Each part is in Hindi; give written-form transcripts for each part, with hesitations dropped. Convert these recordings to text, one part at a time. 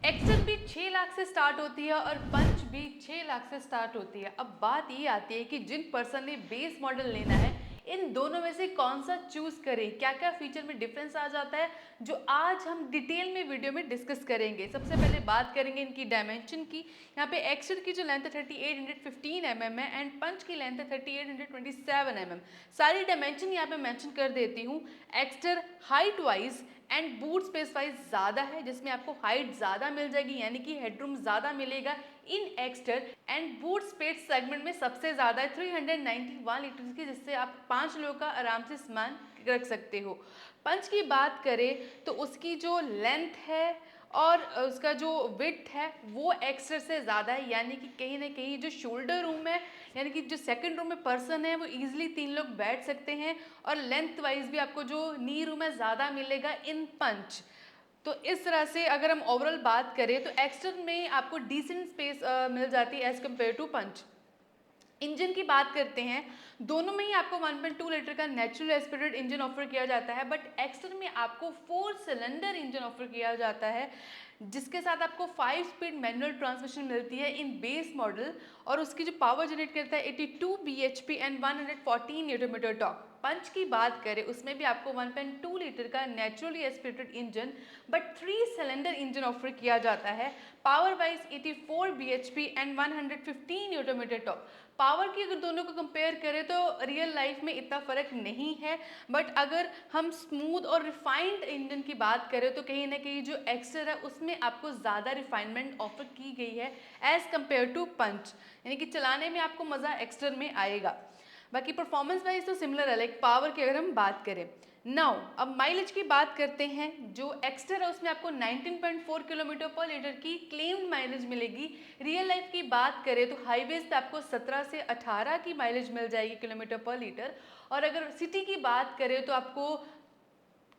एक्सेल भी 6 लाख से स्टार्ट होती है और पंच भी 6 लाख से स्टार्ट होती है। अब बात ये आती है कि जिन पर्सन ने बेस मॉडल लेना है, इन दोनों में से कौन सा चूज करें, क्या क्या फीचर में डिफरेंस आ जाता है, जो आज हम डिटेल में वीडियो में डिस्कस करेंगे। सबसे पहले बात करेंगे इनकी डायमेंशन की। यहाँ पे एक्सेल की जो लेंथ है 3815 mm है एंड पंच की लेंथ है 3827 mm। सारी डायमेंशन यहाँ पे मेंशन कर देती हूँ। Exter height wise and boot space wise ज़्यादा है, जिसमें आपको हाइट ज़्यादा मिल जाएगी, यानी कि हेडरूम ज़्यादा मिलेगा in Exter. And boot space segment में सबसे ज़्यादा है 391 लीटर की, जिससे आप 5 लोगों का आराम से सामान रख सकते हो। पंच की बात करें तो उसकी जो लेंथ है और उसका जो विड्थ है वो एक्स्टर से ज़्यादा है, यानी कि कहीं ना कहीं जो शोल्डर रूम है, यानी कि जो सेकंड रूम में पर्सन है वो इजीली 3 लोग बैठ सकते हैं। और लेंथ वाइज भी आपको जो नी रूम है ज़्यादा मिलेगा इन पंच। तो इस तरह से अगर हम ओवरऑल बात करें तो एक्स्टर में आपको डिसेंट स्पेस मिल जाती है as compared to Punch. Engine की बात करते हैं, दोनों में ही आपको 1.2 लीटर का नेचुरल एस्पिरेटेड इंजन ऑफर किया जाता है, बट एक्स्टर में आपको 4 सिलेंडर इंजन ऑफर किया जाता है, जिसके साथ आपको 5 स्पीड मैनुअल ट्रांसमिशन मिलती है इन बेस मॉडल। और उसकी जो पावर जनरेट करता है 82 bhp and 114 newton metre torque. Punch की बात करें उसमें भी आपको 1.2 लीटर का naturally aspirated engine but 3 cylinder engine offer किया जाता है। Power wise 84 bhp and 115 newton metre torque. Power की अगर दोनों को कंपेयर करें तो रियल लाइफ में इतना फ़र्क नहीं है, बट अगर हम स्मूथ और रिफाइंड इंजन की बात करें तो कहीं ना कहीं जो एक्स्टर है उसमें आपको ज़्यादा रिफाइनमेंट ऑफर की गई है एज़ कम्पेयर टू पंच, यानी कि चलाने में आपको मज़ा एक्स्टर में आएगा। बाकी परफॉर्मेंस वाइज तो सिमिलर है, लाइक पावर की अगर हम बात करें। नाउ अब माइलेज की बात करते हैं। जो एक्स्टर है उसमें आपको 19.4 किलोमीटर पर लीटर की क्लेम्ड माइलेज मिलेगी। रियल लाइफ की बात करें तो हाईवेज पे आपको 17 से 18 की माइलेज मिल जाएगी किलोमीटर पर लीटर। और अगर सिटी की बात करें तो आपको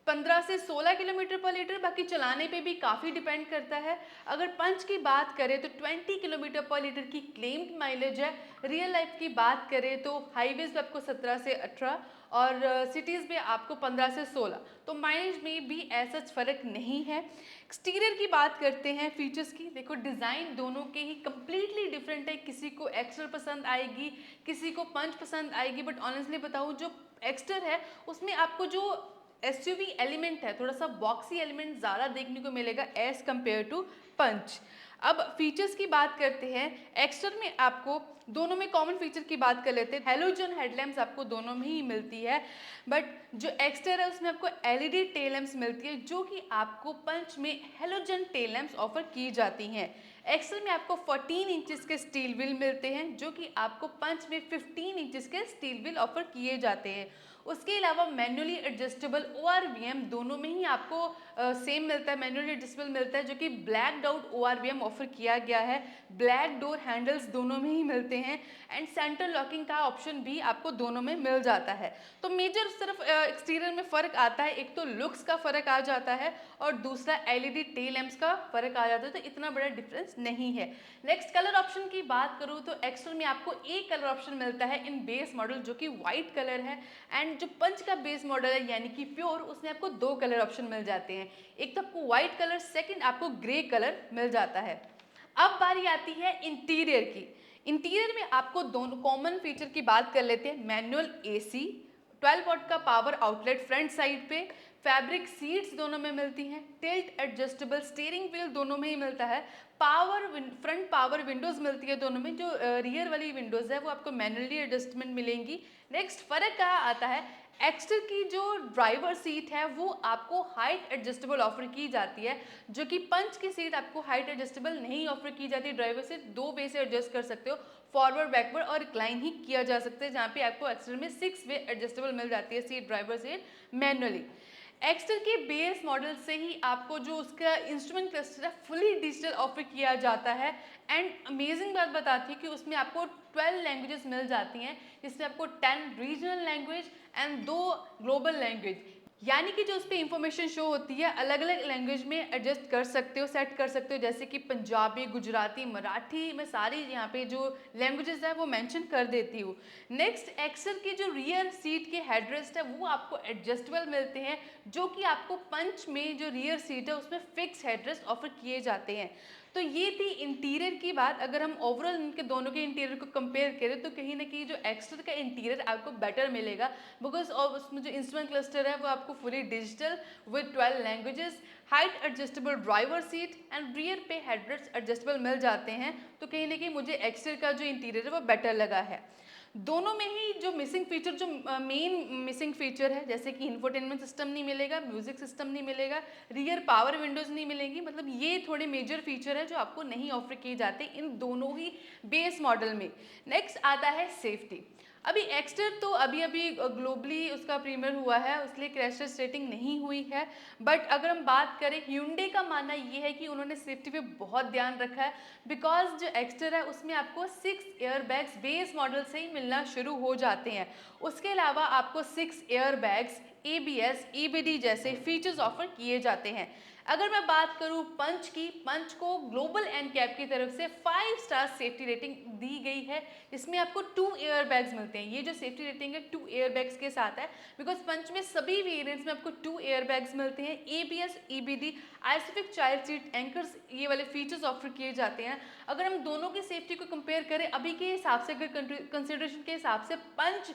15 से 16 किलोमीटर पर लीटर, बाकी चलाने पे भी काफ़ी डिपेंड करता है। अगर पंच की बात करें तो 20 किलोमीटर पर लीटर की क्लेम्ड माइलेज है। रियल लाइफ की बात करें तो हाईवेज पे आपको 17 से 18 और सिटीज़ में आपको 15 से 16, तो माइलेज में भी ऐसा फ़र्क नहीं है। एक्सटीरियर की बात करते हैं फीचर्स की। देखो डिज़ाइन दोनों के ही कम्प्लीटली डिफरेंट है, किसी को एक्स्टर पसंद आएगी, किसी को पंच पसंद आएगी, बट ऑनेस्टली बताऊँ जो एक्स्टर है उसमें आपको जो एसयूवी एलिमेंट है, थोड़ा सा बॉक्सी एलिमेंट ज़्यादा देखने को मिलेगा एज कम्पेयर टू पंच। अब फीचर्स की बात करते हैं। एक्स्टर में आपको दोनों में कॉमन फीचर की बात कर लेते हैं, हेलोजन हेडलैम्प्स आपको दोनों में ही मिलती है, बट जो एक्स्टर है उसमें आपको एलईडी टेल लैम्प्स मिलती है, जो कि आपको पंच में हेलोजन टेल लैम्प्स ऑफर की जाती हैं। एक्सेल में आपको 14 इंचेस के स्टील व्हील मिलते हैं, जो कि आपको पंच में 15 इंचेस के स्टील व्हील ऑफर किए जाते हैं। उसके अलावा मैनुअली एडजस्टेबल ORVM दोनों में ही आपको सेम मिलता है, मैनुअली एडजस्टेबल मिलता है, जो कि ब्लैक आउट ORVM ऑफर किया गया है। ब्लैक डोर हैंडल्स दोनों में ही मिलते हैं एंड सेंटर लॉकिंग का ऑप्शन भी आपको दोनों में मिल जाता है। तो मेजर सिर्फ एक्सटीरियर में फ़र्क आता है, एक तो लुक्स का फ़र्क आ जाता है और दूसरा एलईडी टेल लैम्प्स का फ़र्क आ जाता है, तो इतना बड़ा डिफरेंस नहीं है। नेक्स्ट कलर ऑप्शन की बात करूँ तो एक्स्ट्रा में आपको एक कलर ऑप्शन मिलता है इन बेस मॉडल, जो कि वाइट कलर है, एंड जो पंच का बेस मॉडल है यानी कि प्योर, उसमें आपको 2 कलर ऑप्शन मिल जाते हैं, एक तो आपको व्हाइट कलर, सेकंड आपको ग्रे कलर मिल जाता है। अब बारी आती है इंटीरियर की। इंटीरियर में आपको दोनों कॉमन फीचर की बात कर लेते हैं। मैनुअल एसी, 12 वॉट का पावर आउटलेट फ्रंट साइड पे, फैब्रिक सीट्स दोनों में मिलती हैं, टिल्ट एडजस्टेबल स्टीयरिंग व्हील दोनों में ही मिलता है, फ्रंट पावर विंडोज मिलती है दोनों में, जो रियर वाली विंडोज है वो आपको मैनुअली एडजस्टमेंट मिलेंगी। नेक्स्ट फर्क क्या आता है, एक्स्टर की जो ड्राइवर सीट है वो आपको हाइट एडजस्टेबल ऑफर की जाती है, जो कि पंच की सीट आपको हाइट एडजस्टेबल नहीं ऑफर की जाती। ड्राइवर सीट 2 वे से एडजस्ट कर सकते हो, फॉरवर्ड बैकवर्ड और रिक्लाइन ही किया जा सकता है, जहाँ पे आपको एक्स्टर में 6 वे एडजस्टेबल मिल जाती है seat, driver seat manually. Exter के बेस मॉडल से ही आपको जो उसका इंस्ट्रूमेंट क्लस्टर है फुली डिजिटल ऑफर किया जाता है। एंड अमेजिंग बात बताती है कि उसमें आपको 12 लैंग्वेजेस मिल जाती हैं, जिसमें आपको 10 regional language and 2 global language. यानी कि जो उस पे इंफॉर्मेशन शो होती है अलग अलग लैंग्वेज में एडजस्ट कर सकते हो, सेट कर सकते हो, जैसे कि पंजाबी, गुजराती, मराठी, मैं सारी यहाँ पे जो लैंग्वेजेस है वो मेंशन कर देती हूँ। नेक्स्ट, एक्सेल की जो रियर सीट के हेडरेस्ट है वो आपको एडजस्टेबल मिलते हैं, जो कि आपको पंच में जो रियर सीट है उसमें फिक्स हेडरेस्ट ऑफर किए जाते हैं। तो ये थी इंटीरियर की बात। अगर हम ओवरऑल इनके दोनों के इंटीरियर को कंपेयर करें तो कहीं ना कहीं जो एक्स्ट्रा का इंटीरियर आपको बेटर मिलेगा, बिकॉज ऑफ उसमें जो इंस्ट्रूमेंट क्लस्टर है वो आपको fully digital with 12 languages, height adjustable driver seat and rear पे हेडरेस्ट एडजस्टेबल मिल जाते हैं। तो कहीं ना कहीं मुझे एक्स्ट्रा का जो इंटीरियर है वो बेटर लगा है। दोनों में ही जो मिसिंग फीचर, जो मेन मिसिंग फीचर है, जैसे कि इंफोटेनमेंट सिस्टम नहीं मिलेगा, म्यूजिक सिस्टम नहीं मिलेगा, रियर पावर विंडोज नहीं मिलेंगी, मतलब ये थोड़े मेजर फीचर है जो आपको नहीं ऑफर किए जाते इन दोनों ही बेस मॉडल में। नेक्स्ट आता है सेफ्टी। अभी एक्स्टर तो अभी अभी ग्लोबली उसका प्रीमियर हुआ है, इसलिए क्रैश टेस्ट रेटिंग नहीं हुई है। बट अगर हम बात करें, Hyundai का मानना ये है कि उन्होंने सेफ्टी पे बहुत ध्यान रखा है, बिकॉज जो एक्स्टर है उसमें आपको 6 एयरबैग्स बेस मॉडल से ही मिलना शुरू हो जाते हैं। उसके अलावा आपको 6 एयरबैग्स, ABS, EBD जैसे फीचर्स ऑफर किए जाते हैं। अगर मैं बात करूं पंच की, पंच को ग्लोबल एनकैप की तरफ से 5 स्टार सेफ्टी रेटिंग दी गई है। इसमें आपको 2 एयरबैग्स मिलते हैं। ये जो सेफ्टी रेटिंग है 2 एयरबैग्स के साथ है, बिकॉज पंच में सभी वेरिएंट्स में आपको 2 एयरबैग्स मिलते हैं। ABS, EBD, आइसोफिक child seat anchors, ये वाले फीचर्स ऑफर किए जाते हैं। अगर हम दोनों की सेफ्टी को कंपेयर करें अभी के हिसाब से, अगर कंसिडरेशन के हिसाब से पंच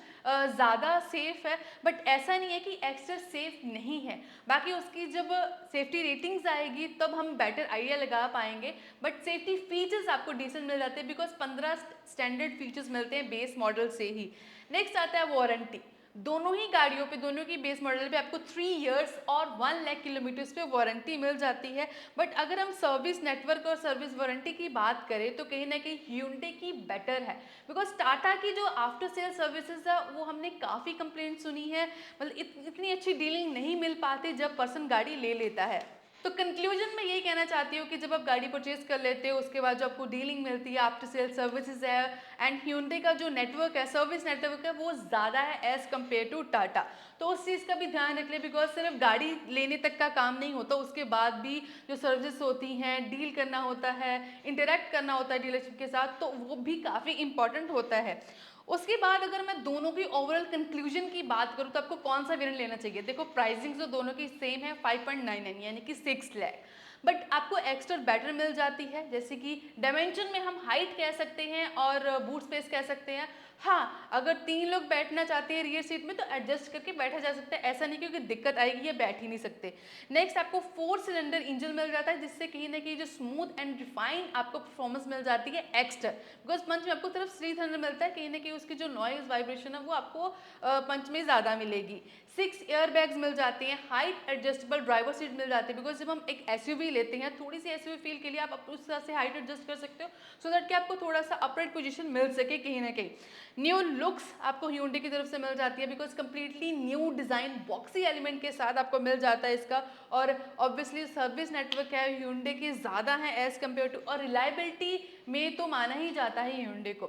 ज़्यादा सेफ है, बट ऐसा नहीं है कि एक्स्ट्रा सेफ नहीं है। बाकी उसकी जब सेफ्टी रेटिंग्स आएगी तब हम बेटर आइडिया लगा पाएंगे, बट सेफ्टी फीचर्स आपको डिसेंट मिल जाते हैं, बिकॉज 15 स्टैंडर्ड फीचर्स मिलते हैं बेस मॉडल से ही। नेक्स्ट आता है वारंटी। दोनों ही गाड़ियों पे, दोनों की बेस मॉडल पे आपको 3 इयर्स और 1 लाख किलोमीटर्स पे वारंटी मिल जाती है। बट अगर हम सर्विस नेटवर्क और सर्विस वारंटी की बात करें तो कहीं ना कहीं Hyundai की बेटर है, बिकॉज टाटा की जो आफ्टर सेल सर्विसेज है वो हमने काफ़ी कंप्लेंट सुनी है, मतलब इतनी अच्छी डीलिंग नहीं मिल पाती जब पर्सन गाड़ी ले लेता है। तो कंक्लूजन में यही कहना चाहती हूँ कि जब आप गाड़ी परचेज कर लेते हो उसके बाद जो आपको डीलिंग मिलती है, आफ्टर सेल सर्विसेज है, एंड Hyundai का जो नेटवर्क है, सर्विस नेटवर्क है, वो ज़्यादा है एज़ कम्पेयर टू टाटा। तो उस चीज़ का भी ध्यान रख ले, बिकॉज सिर्फ गाड़ी लेने तक का काम नहीं होता, उसके बाद भी जो सर्विस होती हैं, डील करना होता है, इंटरेक्ट करना होता है डीलरशिप के साथ, तो वो भी काफ़ी इंपॉर्टेंट होता है। उसके बाद अगर मैं दोनों की ओवरऑल कंक्लूजन की बात करूँ तो आपको कौन सा वेरिएंट लेना चाहिए। देखो प्राइसिंग तो दोनों की सेम है, 5.99 यानी कि 6 लाख, बट आपको एक्स्ट्रा बैटर मिल जाती है, जैसे कि डायमेंशन में हम हाइट कह सकते हैं और बूट स्पेस कह सकते हैं। हाँ, अगर 3 लोग बैठना चाहते हैं रियर सीट में तो एडजस्ट करके बैठा जा सकता है, ऐसा नहीं क्योंकि दिक्कत आएगी या बैठ ही नहीं सकते। नेक्स्ट, आपको 4 सिलेंडर इंजन मिल जाता है, जिससे कहीं ना कहीं जो स्मूथ एंड रिफाइंड आपको परफॉर्मेंस मिल जाती है एक्स्ट्रा, बिकॉज पंच में आपको सिर्फ 300 मिलता है, कहीं ना कहीं उसकी जो नॉइज वाइब्रेशन है वो आपको पंच में ज़्यादा मिलेगी। 6 एयर बैग्स मिल जाते हैं, हाइट एडजस्टेबल ड्राइवर सीट मिल जाती है, बिकॉज जब हम एक SUV लेते हैं थोड़ी सी SUV फील के लिए आप उस तरह से हाइट एडजस्ट कर सकते हो, सो दैट कि आपको थोड़ा सा अपराइट पोजीशन मिल सके कहीं ना कहीं। न्यू लुक्स आपको Hyundai की तरफ से मिल जाती है, because completely new design boxy element के साथ आपको मिल जाता है इसका। और ऑब्वियसली सर्विस नेटवर्क है Hyundai के ज़्यादा है एज़ कम्पेयर टू, और रिलायबिलिटी में तो माना ही जाता है Hyundai को।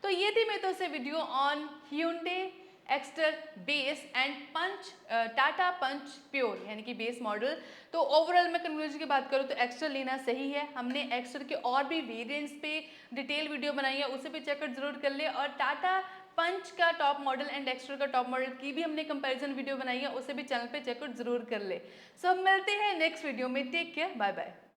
तो ये थी मेरे तरफ से video on Hyundai Exter base and Punch, Tata Punch pure यानी कि बेस मॉडल। तो ओवरऑल मैं कंक्लूजन की बात करूँ तो एक्स्टर लेना सही है। हमने एक्स्टर के और भी वेरिएंट्स पे डिटेल वीडियो बनाई है, उसे भी चेकआउट जरूर कर ले। और टाटा पंच का टॉप मॉडल एंड एक्स्टर का टॉप मॉडल की भी हमने कंपैरिजन वीडियो बनाई है, उसे भी चैनल पे चेकआउट जरूर कर ले। सो हम मिलते हैं नेक्स्ट वीडियो में, टेक केयर, बाय बाय।